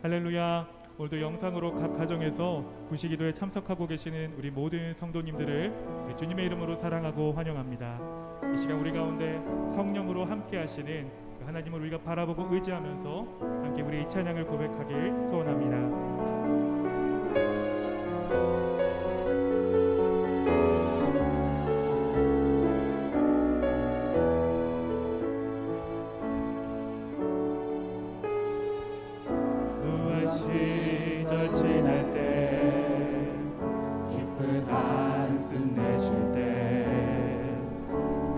할렐루야. 오늘도 영상으로 각 가정에서 구시기도에 참석하고 계시는 우리 모든 성도님들을 우리 주님의 이름으로 사랑하고 환영합니다. 이 시간 우리 가운데 성령으로 함께 하시는 그 하나님을 우리가 바라보고 의지하면서 함께 우리의 이 찬양을 고백하길 소원합니다. 시절 지날 때 깊은 한숨 내쉴 때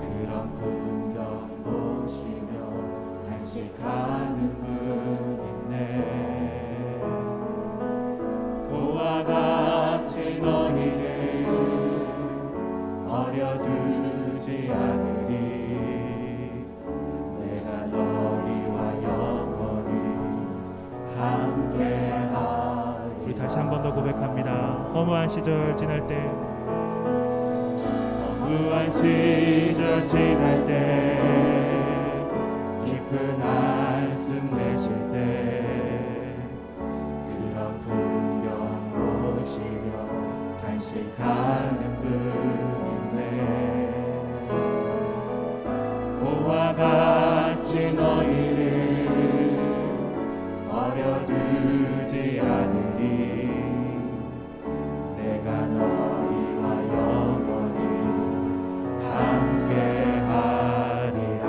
그런 풍경 보시며 단식하는 분 있네. 그와 같이 너희를 버려두지 않으리. 내가 너희와 영원히 우리 다시 한 번 더 고백합니다. 허무한 시절 지날 때, 허무한 시절 지날 때 깊은 한숨 내쉴 때 그런 풍경 보시며 단식하는 분 있네. 그와 같이 너희를 버려두지 않으리. 내가 너희와 영원히 함께하리라.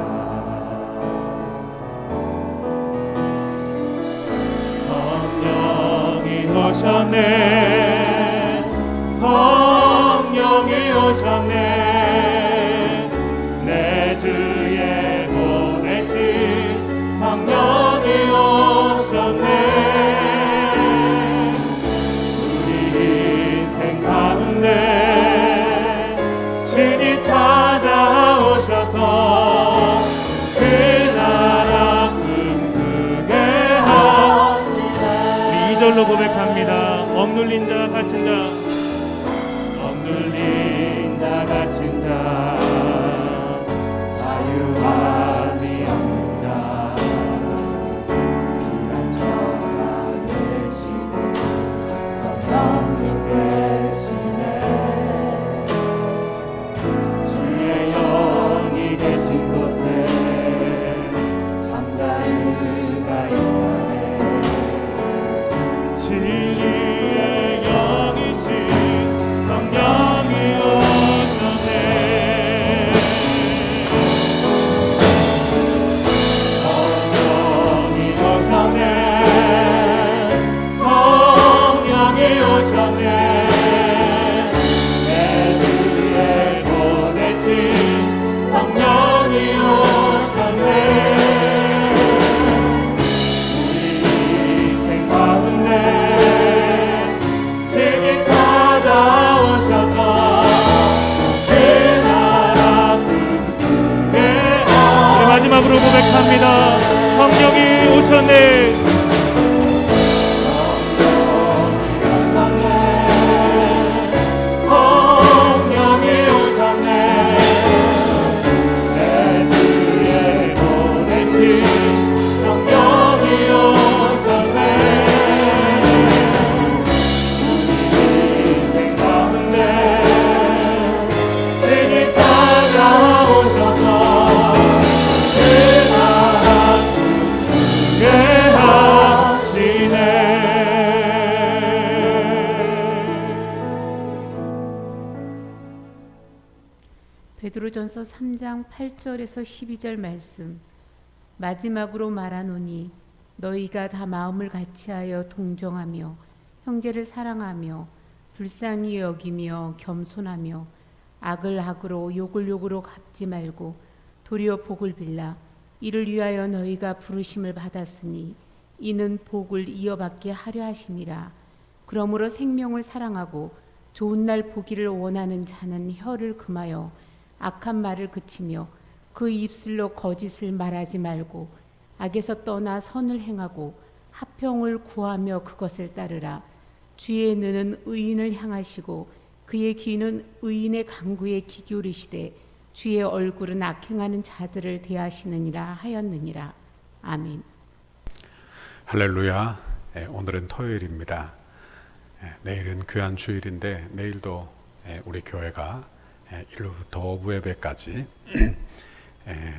성령이 오셨네. 성령이 오셨네. 내 주에 보내신 성령이 오셨네. 친히 찾아오셔서 그 나라 꿈꾸게 하시네. 우리 2절로 고백합니다. 억눌린 자 갇힌 자, 억눌린 자 갇힌 자, 자유함이 없는 자, 피난처가 되시는 성령님 계시네. 주의 영이 계신 곳에 잠자리가 있다네. 진리의 영이신 성령이 오셨네. 성령이 오셨네. 성령이 오셨네. 내 주에 보내신 성령이 오셨네. 우리 인생 가운데 친히 찾아오셔서 그 나라 꿈꾸게 우리 마지막으로 고백합니다. 성령이 오셨네. 성령이 오셨네. 내 주에 보내신 성령이 오셨네. 우리 인생 가운데 친히 찾아오셔서 그 나라 꿈꾸게 하시네. 베드로전서 3장 8절에서 12절 말씀. 마지막으로 말하노니 너희가 다 마음을 같이하여 동정하며 형제를 사랑하며 불쌍히 여기며 겸손하며 악을 악으로 욕을 욕으로 갚지 말고 도리어 복을 빌라. 이를 위하여 너희가 부르심을 받았으니 이는 복을 이어받게 하려 하심이라. 그러므로 생명을 사랑하고 좋은 날 보기를 원하는 자는 혀를 금하여 악한 말을 그치며 그 입술로 거짓을 말하지 말고 악에서 떠나 선을 행하고 화평을 구하며 그것을 따르라. 주의 눈은 의인을 향하시고 그의 귀는 의인의 간구에 귀 기울이시되 주의 얼굴은 악행하는 자들을 대하시느니라 하였느니라. 아멘. 할렐루야. 오늘은 토요일입니다. 내일은 귀한 주일인데 내일도 우리 교회가 1부터 오후 예배까지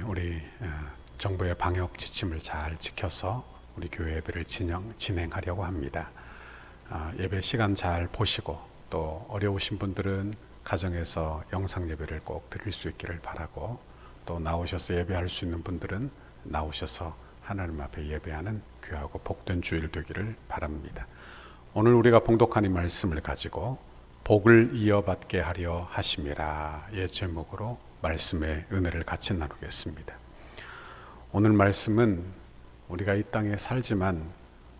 우리 정부의 방역 지침을 잘 지켜서 우리 교회 예배를 진행하려고 합니다. 예배 시간 잘 보시고 또 어려우신 분들은 가정에서 영상 예배를 꼭 드릴 수 있기를 바라고, 또 나오셔서 예배할 수 있는 분들은 나오셔서 하나님 앞에 예배하는 귀하고 복된 주일 되기를 바랍니다. 오늘 우리가 봉독한 이 말씀을 가지고 복을 이어받게 하려 하심이라 의 제목으로 말씀의 은혜를 같이 나누겠습니다. 오늘 말씀은 우리가 이 땅에 살지만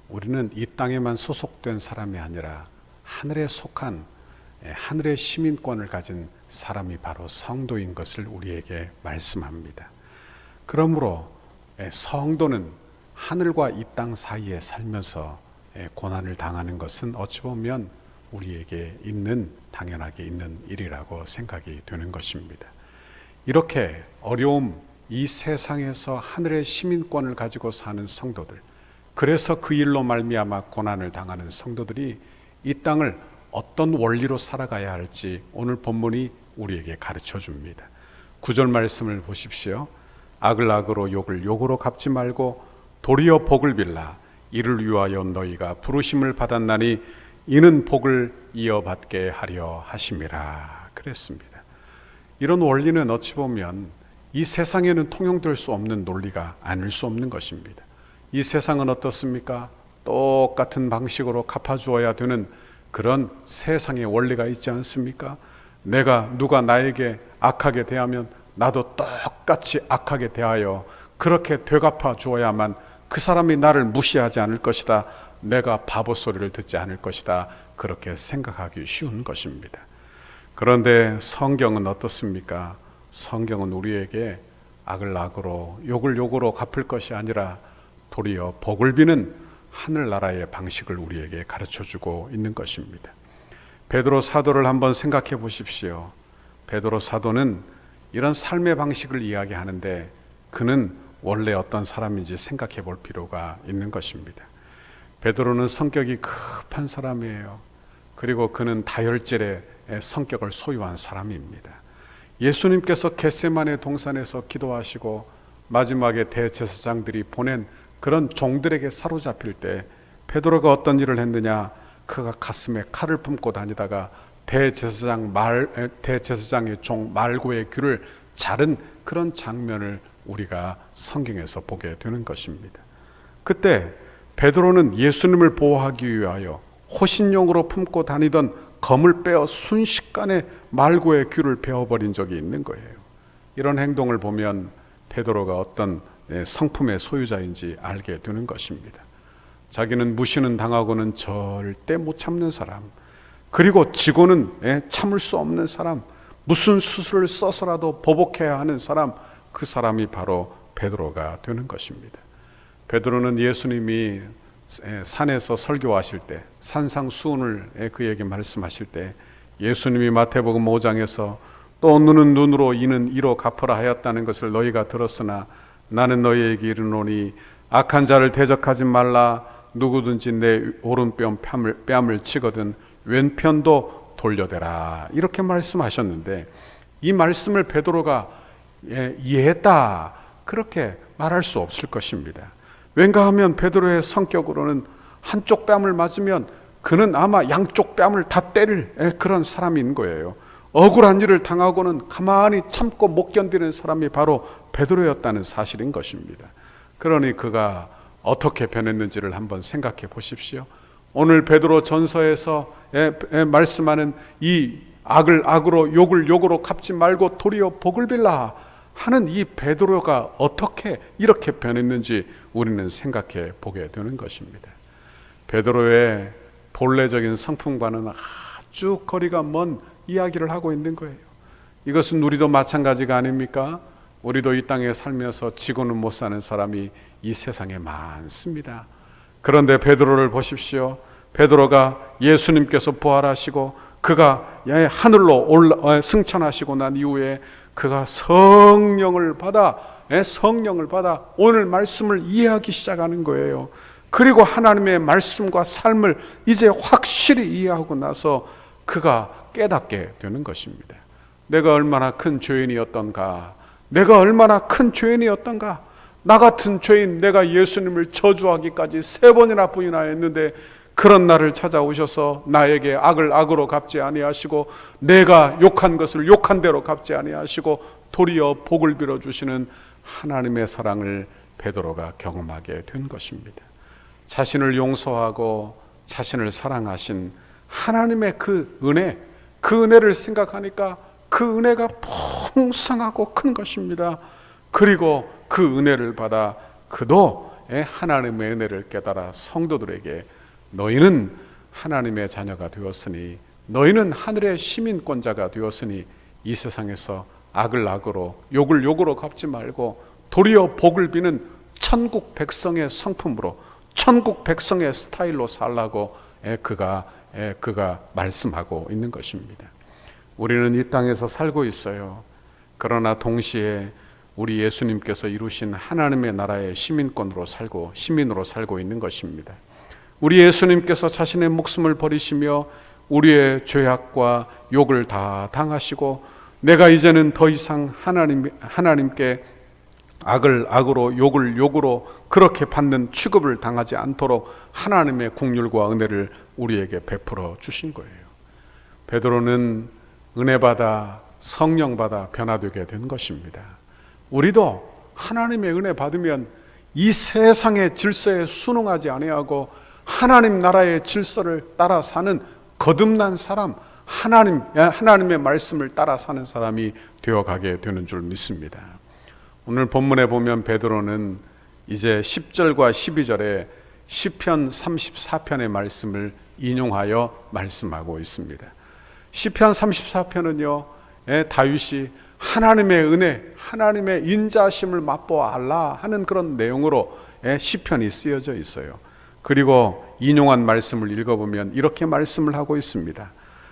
우리는 이 땅에만 소속된 사람이 아니라 하늘에 속한 하늘의 시민권을 가진 사람이 바로 성도인 것을 우리에게 말씀합니다. 그러므로 성도는 하늘과 이 땅 사이에 살면서 고난을 당하는 것은 어찌 보면 우리에게 당연하게 있는 일이라고 생각이 되는 것입니다. 이렇게 어려움, 이 세상에서 하늘의 시민권을 가지고 사는 성도들, 그래서 그 일로 말미암아 고난을 당하는 성도들이 이 땅을 어떤 원리로 살아가야 할지 오늘 본문이 우리에게 가르쳐 줍니다. 9절 말씀을 보십시오. 악을 악으로 욕을 욕으로 갚지 말고 도리어 복을 빌라. 이를 위하여 너희가 부르심을 받았나니 이는 복을 이어받게 하려 하심이라 그랬습니다. 이런 원리는 어찌 보면 이 세상에는 통용될 수 없는 논리가 아닐 수 없는 것입니다. 이 세상은 어떻습니까? 똑같은 방식으로 갚아주어야 되는 그런 세상의 원리가 있지 않습니까? 누가 나에게 악하게 대하면 나도 똑같이 악하게 대하여 그렇게 되갚아 주어야만 그 사람이 나를 무시하지 않을 것이다, 내가 바보 소리를 듣지 않을 것이다, 그렇게 생각하기 쉬운 것입니다. 그런데 성경은 어떻습니까? 성경은 우리에게 악을 악으로 욕을 욕으로 갚을 것이 아니라 도리어 복을 비는 하늘나라의 방식을 우리에게 가르쳐주고 있는 것입니다. 베드로 사도를 한번 생각해 보십시오. 베드로 사도는 이런 삶의 방식을 이야기하는데 그는 원래 어떤 사람인지 생각해 볼 필요가 있는 것입니다. 베드로는 성격이 급한 사람이에요. 그리고 그는 다혈질의 성격을 소유한 사람입니다. 예수님께서 겟세마네 동산에서 기도하시고 마지막에 대제사장들이 보낸 그런 종들에게 사로잡힐 때 베드로가 어떤 일을 했느냐? 그가 가슴에 칼을 품고 다니다가 대제사장의 종 말고의 귀를 자른 그런 장면을 우리가 성경에서 보게 되는 것입니다. 그때 베드로는 예수님을 보호하기 위하여 호신용으로 품고 다니던 검을 빼어 순식간에 말고의 귀를 베어버린 적이 있는 거예요. 이런 행동을 보면 베드로가 어떤 성품의 소유자인지 알게 되는 것입니다. 자기는 무시는 당하고는 절대 못 참는 사람, 그리고 지고는 참을 수 없는 사람, 무슨 수술을 써서라도 보복해야 하는 사람, 그 사람이 바로 베드로가 되는 것입니다. 베드로는 예수님이 산에서 설교하실 때, 산상수훈을 그에게 말씀하실 때 예수님이 마태복음 5장에서 또 눈은 눈으로 이는 이로 갚으라 하였다는 것을 너희가 들었으나 나는 너희에게 이르노니 악한 자를 대적하지 말라. 누구든지 내 오른뺨 뺨을 치거든 왼편도 돌려대라, 이렇게 말씀하셨는데 이 말씀을 베드로가 이해했다, 그렇게 말할 수 없을 것입니다. 왠가 하면 베드로의 성격으로는 한쪽 뺨을 맞으면 그는 아마 양쪽 뺨을 다 때릴 그런 사람인 거예요. 억울한 일을 당하고는 가만히 참고 못 견디는 사람이 바로 베드로였다는 사실인 것입니다. 그러니 그가 어떻게 변했는지를 한번 생각해 보십시오. 오늘 베드로 전서에서 말씀하는 이 악을 악으로 욕을 욕으로 갚지 말고 도리어 복을 빌라 하는 이 베드로가 어떻게 이렇게 변했는지 우리는 생각해 보게 되는 것입니다. 베드로의 본래적인 성품과는 아주 거리가 먼 이야기를 하고 있는 거예요. 이것은 우리도 마찬가지가 아닙니까? 우리도 이 땅에 살면서 지고는 못 사는 사람이 이 세상에 많습니다. 그런데 베드로를 보십시오. 베드로가 예수님께서 부활하시고 그가 하늘로 승천하시고 난 이후에 그가 성령을 받아 오늘 말씀을 이해하기 시작하는 거예요. 그리고 하나님의 말씀과 삶을 이제 확실히 이해하고 나서 그가 깨닫게 되는 것입니다. 내가 얼마나 큰 죄인이었던가, 내가 얼마나 큰 죄인이었던가. 나 같은 죄인, 내가 예수님을 저주하기까지 3번이나 부인하였는데 그런 날을 찾아오셔서 나에게 악을 악으로 갚지 아니하시고 내가 욕한 것을 욕한 대로 갚지 아니하시고 도리어 복을 빌어주시는 하나님의 사랑을 베드로가 경험하게 된 것입니다. 자신을 용서하고 자신을 사랑하신 하나님의 그 은혜를 생각하니까 그 은혜가 풍성하고 큰 것입니다. 그리고 그 은혜를 받아 그도 하나님의 은혜를 깨달아 성도들에게 너희는 하나님의 자녀가 되었으니, 너희는 하늘의 시민권자가 되었으니 이 세상에서 악을 악으로 욕을 욕으로 갚지 말고 도리어 복을 비는 천국 백성의 성품으로, 천국 백성의 스타일로 살라고 그가 말씀하고 있는 것입니다. 우리는 이 땅에서 살고 있어요. 그러나 동시에 우리 예수님께서 이루신 하나님의 나라의 시민으로 살고 있는 것입니다. 우리 예수님께서 자신의 목숨을 버리시며 우리의 죄악과 욕을 다 당하시고 내가 이제는 더 이상 하나님께 악을 악으로 욕을 욕으로 그렇게 받는 취급을 당하지 않도록 하나님의 긍휼과 은혜를 우리에게 베풀어 주신 거예요. 베드로는 은혜 받아 성령 받아 변화되게 된 것입니다. 우리도 하나님의 은혜 받으면 이 세상의 질서에 순응하지 아니하고 하나님 나라의 질서를 따라 사는 거듭난 사람, 하나님의 말씀을 따라 사는 사람이 되어가게 되는 줄 믿습니다. 오늘 본문에 보면 베드로는 이제 10절과 12절에 시편 34편의 말씀을 인용하여 말씀하고 있습니다. 시편 34편은요, 다윗이 하나님의 은혜, 하나님의 인자심을 맛보아라 하는 그런 내용으로 시편이 쓰여져 있어요. 그리고 인용한 말씀을 읽어보면 이렇게 말씀을 하고 있습니다.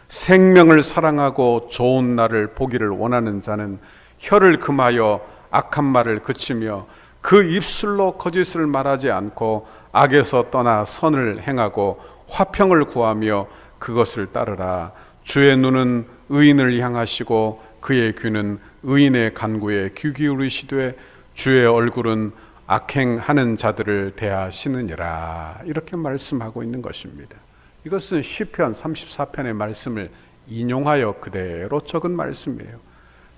생명을 사랑하고 좋은 날을 보기를 원하는 자는 혀를 금하여 악한 말을 그치며 그 입술로 거짓을 말하지 않고 악에서 떠나 선을 행하고 화평을 구하며 그것을 따르라. 주의 눈은 의인을 향하시고 그의 귀는 의인의 간구에 귀 기울이시되 주의 얼굴은 악행하는 자들을 대하시느니라. 이렇게 말씀하고 있는 것입니다. 이것은 시편 34편의 말씀을 인용하여 그대로 적은 말씀이에요.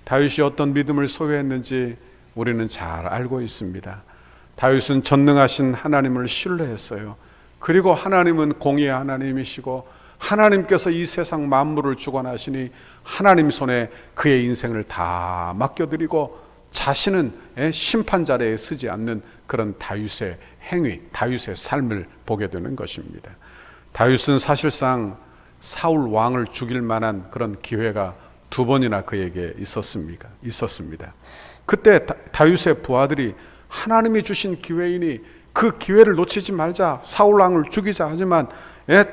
다윗이 어떤 믿음을 소유했는지 우리는 잘 알고 있습니다. 다윗은 전능하신 하나님을 신뢰했어요. 그리고 하나님은 공의의 하나님이시고 하나님께서 이 세상 만물을 주관하시니 하나님 손에 그의 인생을 다 맡겨드리고 자신은 심판 자리에 서지 않는 그런 다윗의 행위, 다윗의 삶을 보게 되는 것입니다. 다윗은 사실상 사울 왕을 죽일 만한 그런 기회가 2번이나 그에게 있었습니다. 그때 다윗의 부하들이 하나님이 주신 기회이니 그 기회를 놓치지 말자, 사울 왕을 죽이자 하지만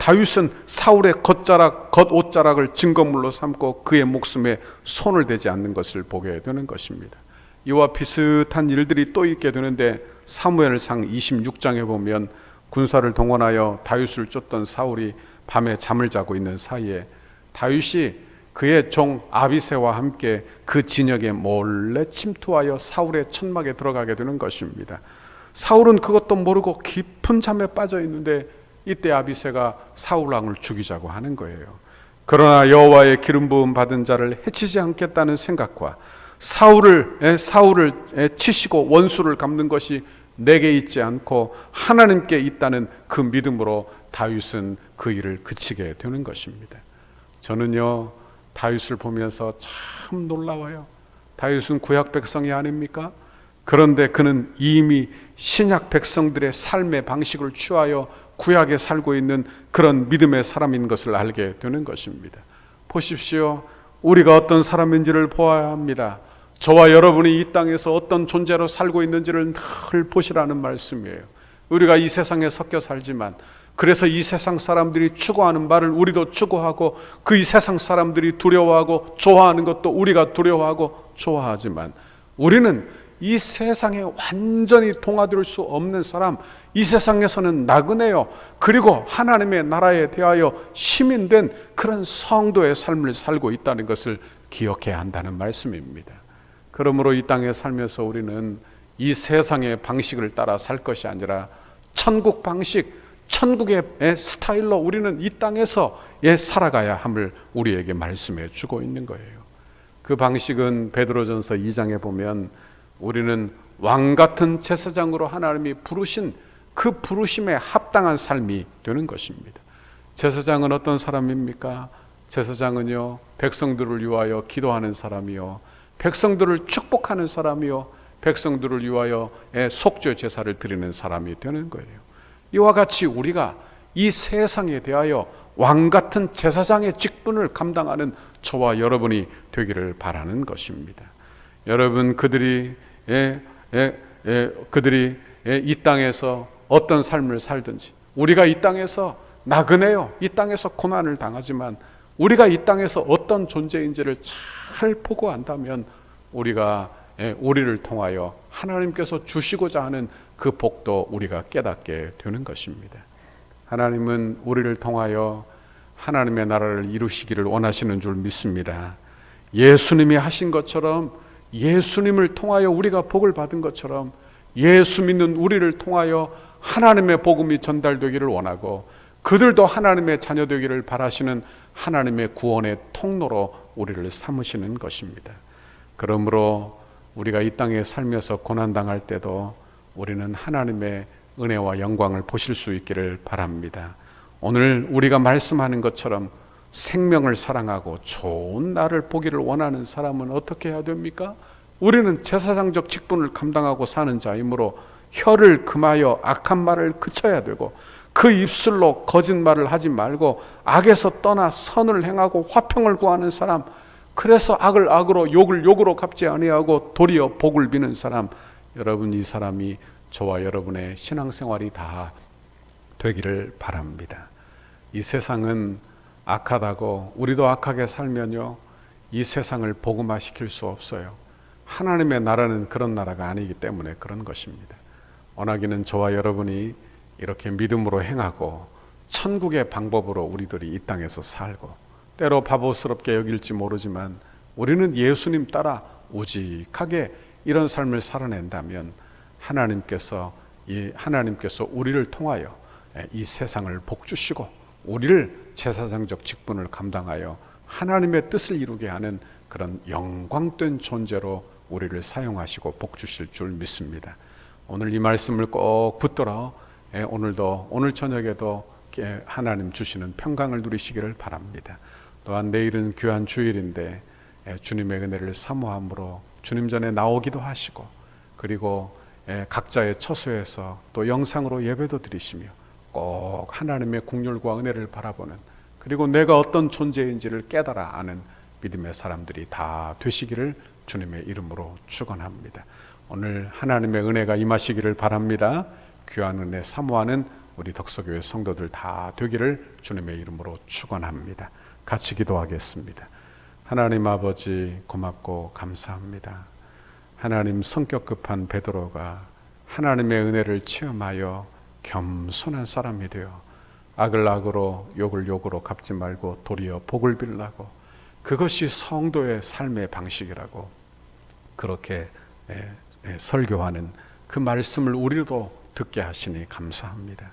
다윗은 사울의 겉옷자락을 증거물로 삼고 그의 목숨에 손을 대지 않는 것을 보게 되는 것입니다. 이와 비슷한 일들이 또 있게 되는데 사무엘상 26장에 보면 군사를 동원하여 다윗을 쫓던 사울이 밤에 잠을 자고 있는 사이에 다윗이 그의 종 아비새와 함께 그 진영에 몰래 침투하여 사울의 천막에 들어가게 되는 것입니다. 사울은 그것도 모르고 깊은 잠에 빠져 있는데 이때 아비새가 사울 왕을 죽이자고 하는 거예요. 그러나 여호와의 기름 부음 받은 자를 해치지 않겠다는 생각과 사울을 치시고 원수를 갚는 것이 내게 있지 않고 하나님께 있다는 그 믿음으로 다윗은 그 일을 그치게 되는 것입니다. 저는요, 다윗을 보면서 참 놀라워요. 다윗은 구약 백성이 아닙니까? 그런데 그는 이미 신약 백성들의 삶의 방식을 취하여 구약에 살고 있는 그런 믿음의 사람인 것을 알게 되는 것입니다. 보십시오. 우리가 어떤 사람인지를 보아야 합니다. 저와 여러분이 이 땅에서 어떤 존재로 살고 있는지를 늘 보시라는 말씀이에요. 우리가 이 세상에 섞여 살지만 그래서 이 세상 사람들이 추구하는 말을 우리도 추구하고 그 이 세상 사람들이 두려워하고 좋아하는 것도 우리가 두려워하고 좋아하지만 우리는 이 세상에 완전히 동화될 수 없는 사람, 이 세상에서는 나그네요. 그리고 하나님의 나라에 대하여 시민된 그런 성도의 삶을 살고 있다는 것을 기억해야 한다는 말씀입니다. 그러므로 이 땅에 살면서 우리는 이 세상의 방식을 따라 살 것이 아니라 천국 방식, 천국의 스타일로 우리는 이 땅에서 살아가야 함을 우리에게 말씀해 주고 있는 거예요. 그 방식은 베드로전서 2장에 보면 우리는 왕 같은 제사장으로 하나님이 부르신 그 부르심에 합당한 삶이 되는 것입니다. 제사장은 어떤 사람입니까? 제사장은요, 백성들을 위하여 기도하는 사람이요, 백성들을 축복하는 사람이요, 백성들을 위하여 속죄 제사를 드리는 사람이 되는 거예요. 이와 같이 우리가 이 세상에 대하여 왕 같은 제사장의 직분을 감당하는 저와 여러분이 되기를 바라는 것입니다. 여러분, 그들이 이 땅에서 어떤 삶을 살든지, 우리가 이 땅에서 나그네요, 이 땅에서 고난을 당하지만 우리가 이 땅에서 어떤 존재인지를 잘 보고 안다면 우리가 우리를 통하여 하나님께서 주시고자 하는 그 복도 우리가 깨닫게 되는 것입니다. 하나님은 우리를 통하여 하나님의 나라를 이루시기를 원하시는 줄 믿습니다. 예수님이 하신 것처럼, 예수님을 통하여 우리가 복을 받은 것처럼 예수 믿는 우리를 통하여 하나님의 복음이 전달되기를 원하고 그들도 하나님의 자녀 되기를 바라시는 하나님의 구원의 통로로 우리를 삼으시는 것입니다. 그러므로 우리가 이 땅에 살면서 고난당할 때도 우리는 하나님의 은혜와 영광을 보실 수 있기를 바랍니다. 오늘 우리가 말씀하는 것처럼 생명을 사랑하고 좋은 날을 보기를 원하는 사람은 어떻게 해야 됩니까? 우리는 제사장적 직분을 감당하고 사는 자이므로 혀를 금하여 악한 말을 그쳐야 되고 그 입술로 거짓말을 하지 말고 악에서 떠나 선을 행하고 화평을 구하는 사람, 그래서 악을 악으로 욕을 욕으로 갚지 아니하고 도리어 복을 비는 사람, 여러분, 이 사람이 저와 여러분의 신앙생활이 다 되기를 바랍니다. 이 세상은 악하다고 우리도 악하게 살면요, 이 세상을 복음화시킬 수 없어요. 하나님의 나라는 그런 나라가 아니기 때문에 그런 것입니다. 원하기는 저와 여러분이 이렇게 믿음으로 행하고 천국의 방법으로 우리들이 이 땅에서 살고, 때로 바보스럽게 여길지 모르지만 우리는 예수님 따라 우직하게 이런 삶을 살아낸다면 하나님께서 우리를 통하여 이 세상을 복주시고 우리를 제사장적 직분을 감당하여 하나님의 뜻을 이루게 하는 그런 영광된 존재로 우리를 사용하시고 복주실 줄 믿습니다. 오늘 이 말씀을 꼭 붙들어 오늘 저녁에도 하나님 주시는 평강을 누리시기를 바랍니다. 또한 내일은 귀한 주일인데 주님의 은혜를 사모함으로 주님 전에 나오기도 하시고, 그리고 각자의 처소에서 또 영상으로 예배도 드리시며 꼭 하나님의 긍휼과 은혜를 바라보는, 그리고 내가 어떤 존재인지를 깨달아 아는 믿음의 사람들이 다 되시기를 주님의 이름으로 축원합니다. 오늘 하나님의 은혜가 임하시기를 바랍니다. 귀한 은혜 사모하는 우리 덕서교회 성도들 다 되기를 주님의 이름으로 축원합니다. 같이 기도하겠습니다. 하나님 아버지, 고맙고 감사합니다. 하나님, 성격 급한 베드로가 하나님의 은혜를 체험하여 겸손한 사람이 되어 악을 악으로 욕을 욕으로 갚지 말고 도리어 복을 빌라고, 그것이 성도의 삶의 방식이라고 그렇게 설교하는 그 말씀을 우리도 듣게 하시니 감사합니다.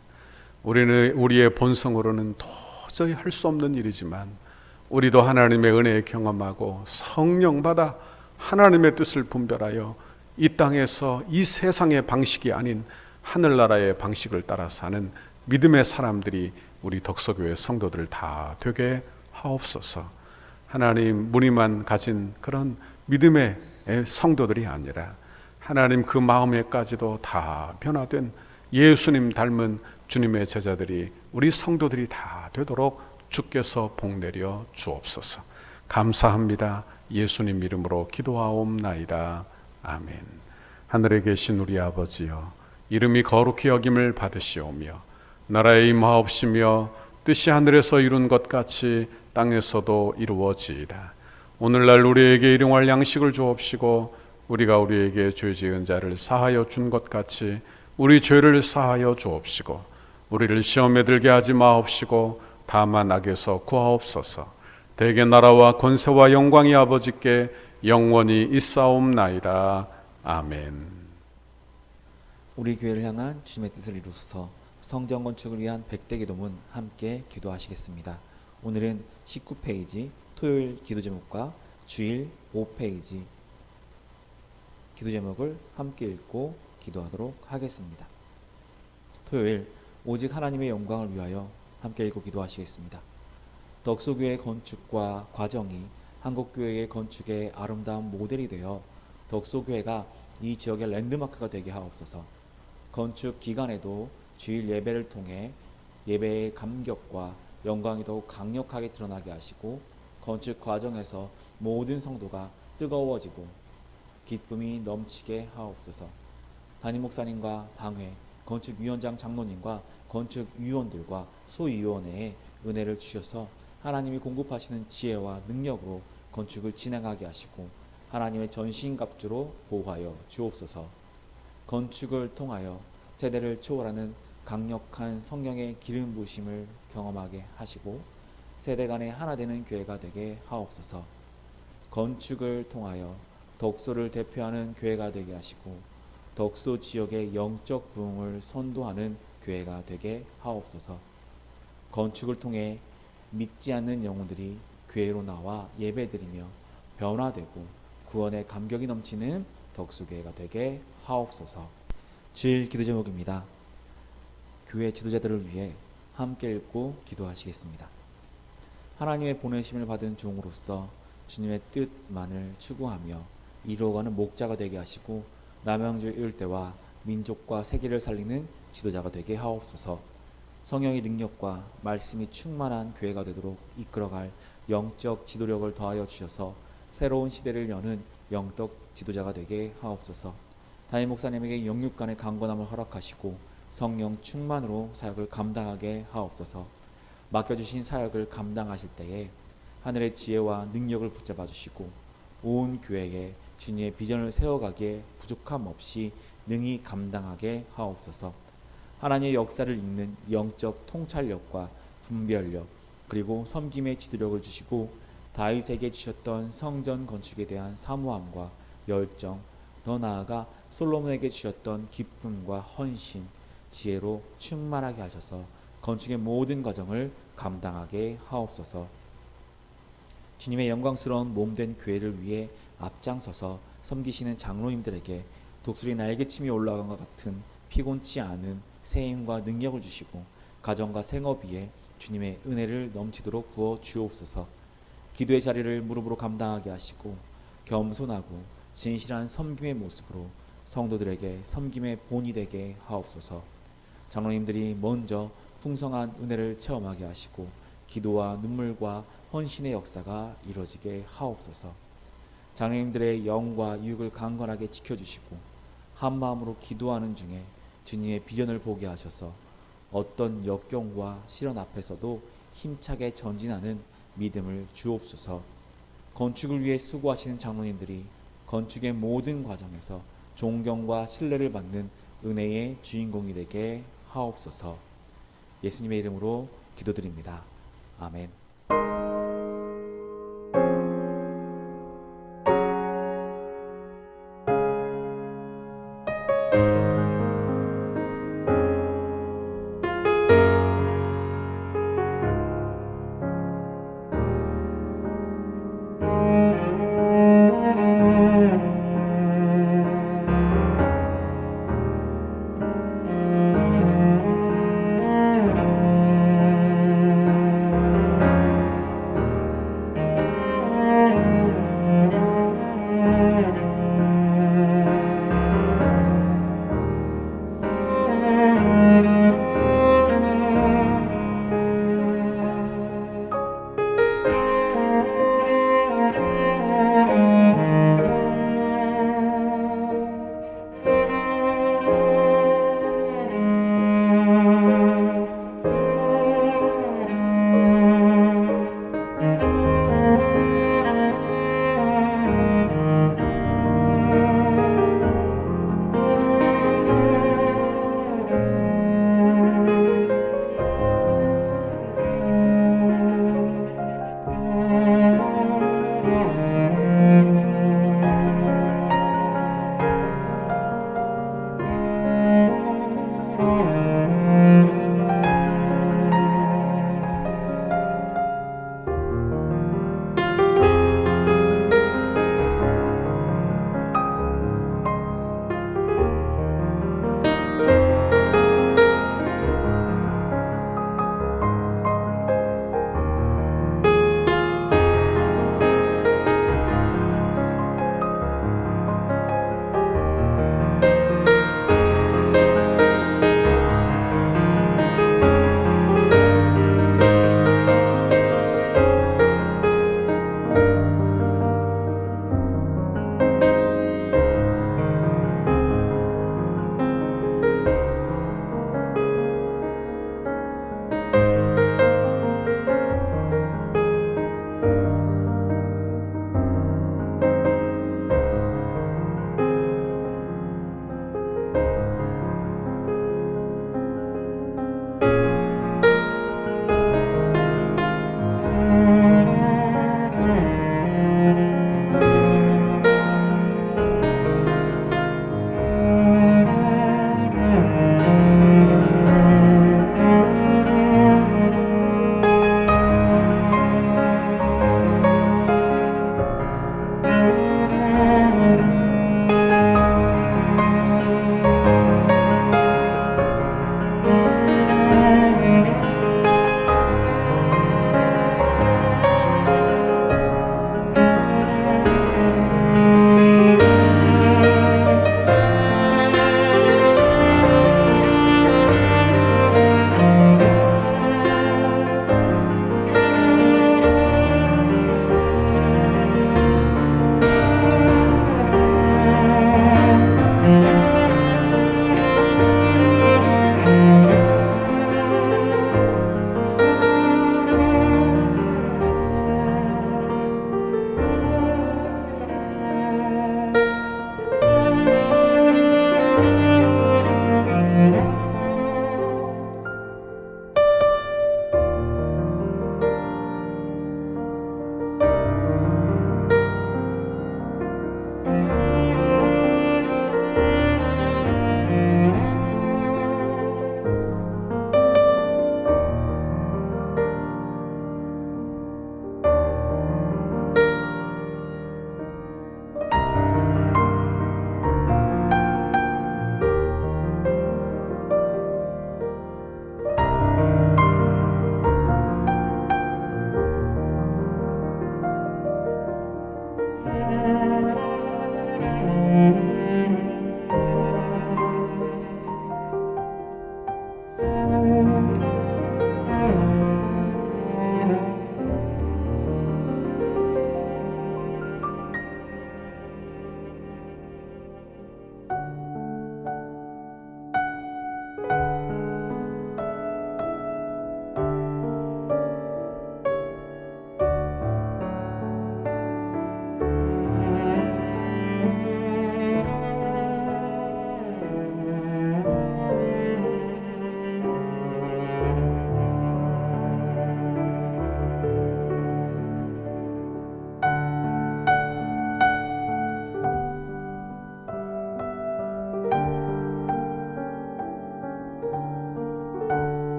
우리는 우리의 본성으로는 도저히 할 수 없는 일이지만 우리도 하나님의 은혜에 경험하고 성령 받아 하나님의 뜻을 분별하여 이 땅에서 이 세상의 방식이 아닌 하늘나라의 방식을 따라 사는 믿음의 사람들이 우리 덕서교회 성도들 다 되게 하옵소서. 하나님, 무늬만 가진 그런 믿음의 성도들이 아니라 하나님 그 마음에까지도 다 변화된 예수님 닮은 주님의 제자들이, 우리 성도들이 다 되도록 주께서 복내려 주옵소서. 감사합니다. 예수님 이름으로 기도하옵나이다. 아멘. 하늘에 계신 우리 아버지여, 이름이 거룩히 여김을 받으시오며 나라에 임하옵시며 뜻이 하늘에서 이룬 것 같이 땅에서도 이루어지이다. 오늘날 우리에게 일용할 양식을 주옵시고 우리가 우리에게 죄 지은 자를 사하여 준 것 같이 우리 죄를 사하여 주옵시고 우리를 시험에 들게 하지 마옵시고 다만 악에서 구하옵소서. 대개 나라와 권세와 영광이 아버지께 영원히 있사옵나이다. 아멘. 우리 교회를 향한 주님의 뜻을 이루소서. 성전 건축을 위한 100대 기도문 함께 기도하시겠습니다. 오늘은 19페이지 토요일 기도 제목과 주일 5페이지 기도 제목을 함께 읽고 기도하도록 하겠습니다. 토요일 오직 하나님의 영광을 위하여 함께 읽고 기도하시겠습니다. 덕소교회 건축과 과정이 한국교회의 건축의 아름다운 모델이 되어 덕소교회가 이 지역의 랜드마크가 되게 하옵소서. 건축 기간에도 주일 예배를 통해 예배의 감격과 영광이 더욱 강력하게 드러나게 하시고 건축 과정에서 모든 성도가 뜨거워지고 기쁨이 넘치게 하옵소서. 담임 목사님과 당회, 건축위원장 장로님과 건축위원들과 소위원회에 은혜를 주셔서 하나님이 공급하시는 지혜와 능력으로 건축을 진행하게 하시고 하나님의 전신갑주로 보호하여 주옵소서. 건축을 통하여 세대를 초월하는 강력한 성령의 기름 부으심을 경험하게 하시고 세대 간에 하나 되는 교회가 되게 하옵소서. 건축을 통하여 덕소를 대표하는 교회가 되게 하시고 덕소 지역의 영적 부흥을 선도하는 교회가 되게 하옵소서. 건축을 통해 믿지 않는 영혼들이 교회로 나와 예배드리며 변화되고 구원의 감격이 넘치는 덕소교회가 되게 하옵소서. 주일 기도 제목입니다. 교회 지도자들을 위해 함께 읽고 기도하시겠습니다. 하나님의 보내심을 받은 종으로서 주님의 뜻만을 추구하며 이루어가는 목자가 되게 하시고 남양주 일대와 민족과 세계를 살리는 지도자가 되게 하옵소서. 성령의 능력과 말씀이 충만한 교회가 되도록 이끌어갈 영적 지도력을 더하여 주셔서 새로운 시대를 여는 영적 지도자가 되게 하옵소서. 담임 목사님에게 영육 간의 강건함을 허락하시고 성령 충만으로 사역을 감당하게 하옵소서. 맡겨주신 사역을 감당하실 때에 하늘의 지혜와 능력을 붙잡아 주시고 온 교회에 주님의 비전을 세워가기에 부족함 없이 능히 감당하게 하옵소서. 하나님의 역사를 잇는 영적 통찰력과 분별력 그리고 섬김의 지도력을 주시고 다윗에게 주셨던 성전 건축에 대한 사모함과 열정, 더 나아가 솔로몬에게 주셨던 기쁨과 헌신, 지혜로 충만하게 하셔서 건축의 모든 과정을 감당하게 하옵소서. 주님의 영광스러운 몸된 교회를 위해 앞장서서 섬기시는 장로님들에게 독수리 날개침이 올라간 것 같은 피곤치 않은 세임과 능력을 주시고 가정과 생업 위에 주님의 은혜를 넘치도록 부어 주옵소서. 기도의 자리를 무릎으로 감당하게 하시고 겸손하고 진실한 섬김의 모습으로 성도들에게 섬김의 본이 되게 하옵소서. 장로님들이 먼저 풍성한 은혜를 체험하게 하시고 기도와 눈물과 헌신의 역사가 이루어지게 하옵소서. 장로님들의 영과 유익을 강건하게 지켜주시고 한마음으로 기도하는 중에 주님의 비전을 보게 하셔서 어떤 역경과 시련 앞에서도 힘차게 전진하는 믿음을 주옵소서. 건축을 위해 수고하시는 장로님들이 건축의 모든 과정에서 존경과 신뢰를 받는 은혜의 주인공이 되게 하옵소서. 예수님의 이름으로 기도드립니다. 아멘.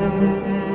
주님